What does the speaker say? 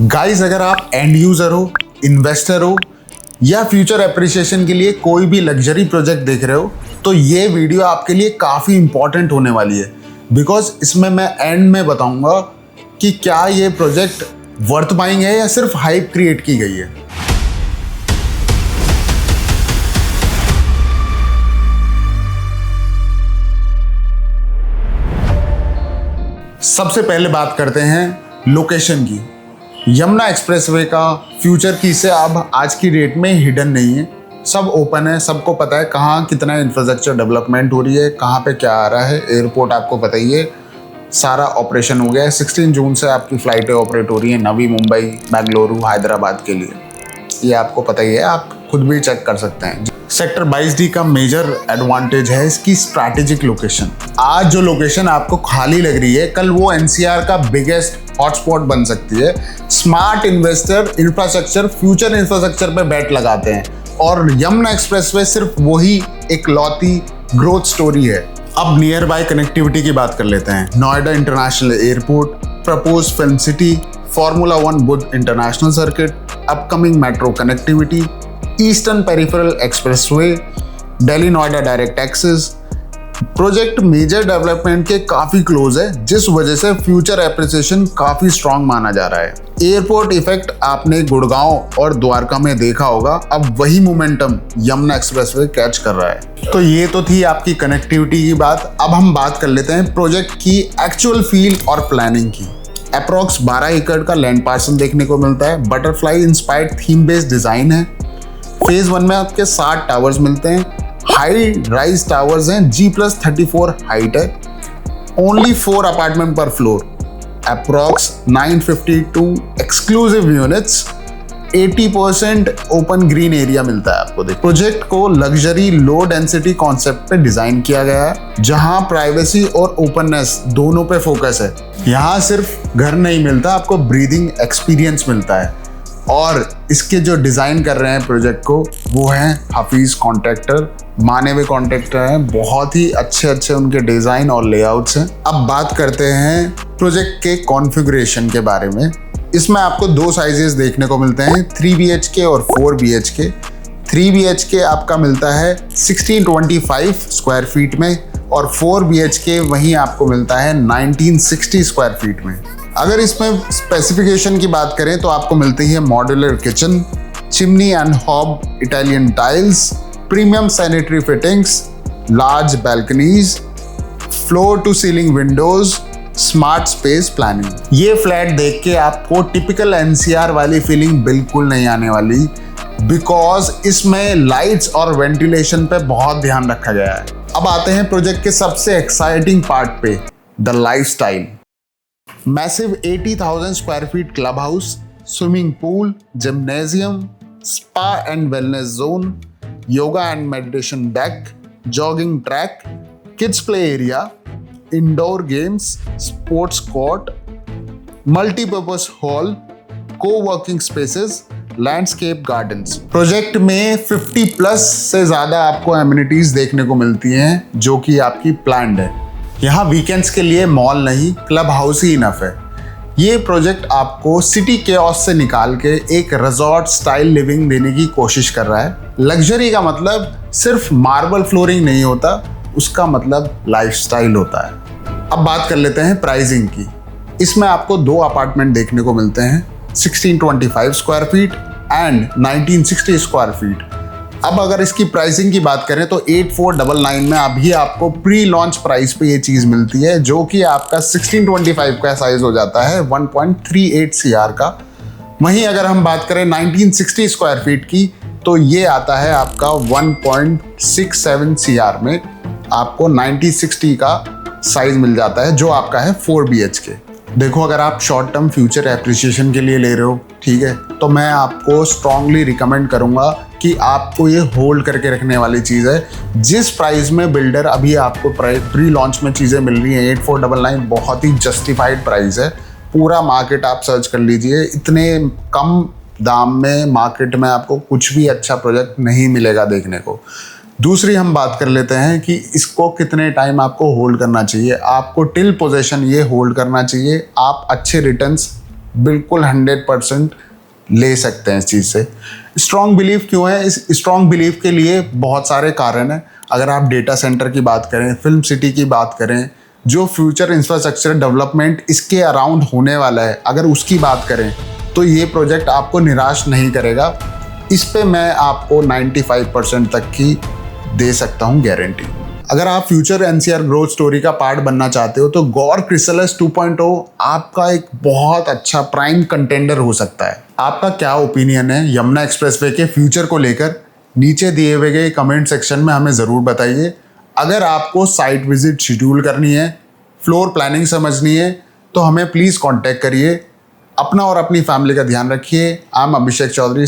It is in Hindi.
गाइस, अगर आप एंड यूजर हो, इन्वेस्टर हो या फ्यूचर एप्रिसिएशन के लिए कोई भी लग्जरी प्रोजेक्ट देख रहे हो तो ये वीडियो आपके लिए काफ़ी इंपॉर्टेंट होने वाली है। बिकॉज इसमें मैं एंड में बताऊंगा कि क्या ये प्रोजेक्ट वर्थ बाइंग है या सिर्फ हाइप क्रिएट की गई है। सबसे पहले बात करते हैं लोकेशन की। यमुना एक्सप्रेसवे का फ्यूचर की से अब आज की डेट में हिडन नहीं है, सब ओपन है। सबको पता है कहाँ कितना इंफ्रास्ट्रक्चर डेवलपमेंट हो रही है, कहाँ पे क्या आ रहा है। एयरपोर्ट आपको पता ही है, सारा ऑपरेशन हो गया है। 16 जून से आपकी फ़्लाइटें ऑपरेट हो रही हैं नवी मुंबई, बेंगलुरु, हैदराबाद के लिए। ये आपको पता ही है, आप खुद भी चेक कर सकते हैं। सेक्टर 22D का मेजर एडवांटेज है इसकी स्ट्रैटेजिक लोकेशन। आज जो लोकेशन आपको खाली लग रही है, कल वो NCR का बिगेस्ट हॉटस्पॉट बन सकती है। Smart investor infrastructure, future infrastructure पे बेट लगाते हैं और यमुना एक्सप्रेसवे सिर्फ वही एक लौती ग्रोथ स्टोरी है। अब नियर बाय कनेक्टिविटी की बात कर लेते हैं। Noida international airport, proposed film city, formula 1 Buddh international circuit, upcoming metro connectivity, eastern peripheral expressway, Delhi Noida direct access. Project major development के काफ़ी क्लोज है, जिस वजह से फ्यूचर एप्रिसिएशन काफ़ी स्ट्रांग माना जा रहा है। एयरपोर्ट इफेक्ट आपने गुड़गांव और द्वारका में देखा होगा, अब वही मोमेंटम यमुना एक्सप्रेसवे कैच कर रहा है। तो ये तो थी आपकी कनेक्टिविटी की बात। अब हम बात कर लेते हैं प्रोजेक्ट की एक्चुअल फील और प्लानिंग की। अप्रॉक्स 12 एकड़ का लैंड पार्सल देखने को मिलता है। Butterfly inspired theme based design है। फेज 1 में आपके 60 टावर्स मिलते हैं। हाई राइज टावर्स हैं, G+34 हाइट है। ओनली 4 अपार्टमेंट पर floor. Approx 952 exclusive units. 80% open green area मिलता है आपको। देखो, प्रोजेक्ट को लग्जरी लो डेंसिटी कॉन्सेप्ट पे डिजाइन किया गया है, जहां प्राइवेसी और ओपननेस दोनों पे फोकस है। यहाँ सिर्फ घर नहीं मिलता, आपको ब्रीदिंग एक्सपीरियंस मिलता है। और इसके जो डिज़ाइन कर रहे हैं प्रोजेक्ट को, वो हैं हफीज़ कॉन्ट्रैक्टर, माने हुए कॉन्ट्रैक्टर हैं। बहुत ही अच्छे उनके डिज़ाइन और लेआउट्स हैं। अब बात करते हैं प्रोजेक्ट के कॉन्फ़िगरेशन के बारे में। इसमें आपको 2 साइजेस देखने को मिलते हैं, 3 BHK और 4 BHK। 3 BHK आपका मिलता है 1625 स्क्वायर फीट में और 4 BHK वहीं आपको मिलता है 1960 स्क्वायर फीट में। अगर इसमें स्पेसिफिकेशन की बात करें तो आपको मिलती है modular kitchen, chimney and hob Italian tiles, premium sanitary fittings, large balconies, floor to ceiling windows, smart space planning. ये फ्लैट देख के आपको टिपिकल NCR वाली फीलिंग बिल्कुल नहीं आने वाली, बिकॉज इसमें लाइट्स और वेंटिलेशन पे बहुत ध्यान रखा गया है। अब आते हैं प्रोजेक्ट के सबसे एक्साइटिंग पार्ट पे, the lifestyle. Massive 80,000 square feet club house, swimming pool, gymnasium, spa and wellness zone, yoga and meditation deck, jogging track, kids play area, indoor games, sports court, multipurpose hall, co-working spaces, landscape gardens. Project में 50+ से ज़्यादा आपको एमिनिटीज देखने को मिलती हैं, जो कि आपकी प्लान्ड है। यहाँ वीकेंड्स के लिए मॉल नहीं, क्लब हाउस ही इनफ है। ये प्रोजेक्ट आपको सिटी केओस से निकाल के एक रिजॉर्ट स्टाइल लिविंग देने की कोशिश कर रहा है। लग्जरी का मतलब सिर्फ मार्बल फ्लोरिंग नहीं होता, उसका मतलब लाइफस्टाइल होता है। अब बात कर लेते हैं प्राइसिंग की। इसमें आपको 2 अपार्टमेंट देखने को मिलते हैं, 1625 square feet and 1960 square feet. अब अगर इसकी प्राइसिंग की बात करें तो 8499 में अभी आपको प्री लॉन्च प्राइस पे ये चीज़ मिलती है, जो कि आपका 1625 का साइज हो जाता है 1.38 CR का। वहीं अगर हम बात करें 1960 स्क्वायर फीट की, तो ये आता है आपका 1.67 CR में आपको 1960 का साइज मिल जाता है, जो आपका है 4 BHK। देखो, अगर आप शॉर्ट टर्म फ्यूचर एप्रिसिएशन के लिए ले रहे हो, ठीक है, तो मैं आपको स्ट्रांगली रिकमेंड करूंगा कि आपको ये होल्ड करके रखने वाली चीज़ है। जिस प्राइस में बिल्डर अभी आपको प्री लॉन्च में चीज़ें मिल रही हैं, 8499 बहुत ही जस्टिफाइड प्राइस है। पूरा मार्केट आप सर्च कर लीजिए, इतने कम दाम में मार्केट में आपको कुछ भी अच्छा प्रोजेक्ट नहीं मिलेगा देखने को। दूसरी हम बात कर लेते हैं कि इसको कितने टाइम आपको होल्ड करना चाहिए। आपको टिल पोजीशन ये होल्ड करना चाहिए। आप अच्छे रिटर्न्स बिल्कुल 100% ले सकते हैं इस चीज़ से। स्ट्रॉन्ग बिलीफ क्यों है? इस स्ट्रॉन्ग बिलीफ के लिए बहुत सारे कारण हैं। अगर आप डेटा सेंटर की बात करें, फिल्म सिटी की बात करें, जो फ्यूचर इंफ्रास्ट्रक्चर डेवलपमेंट इसके अराउंड होने वाला है, अगर उसकी बात करें तो ये प्रोजेक्ट आपको निराश नहीं करेगा। इस पे मैं आपको 95% तक की दे सकता हूँ गारंटी। अगर आप फ्यूचर एनसीआर ग्रोथ स्टोरी का पार्ट बनना चाहते हो तो गौर क्रिसलस 2.0 आपका एक बहुत अच्छा प्राइम कंटेंडर हो सकता है। आपका क्या ओपिनियन है यमुना एक्सप्रेसवे के फ्यूचर को लेकर? नीचे दिए हुए गए कमेंट सेक्शन में हमें ज़रूर बताइए। अगर आपको साइट विजिट शेड्यूल करनी है, फ्लोर प्लानिंग समझनी है, तो हमें प्लीज़ कॉन्टैक्ट करिए। अपना और अपनी फैमिली का ध्यान रखिए। I am Abhishek Chaudhary.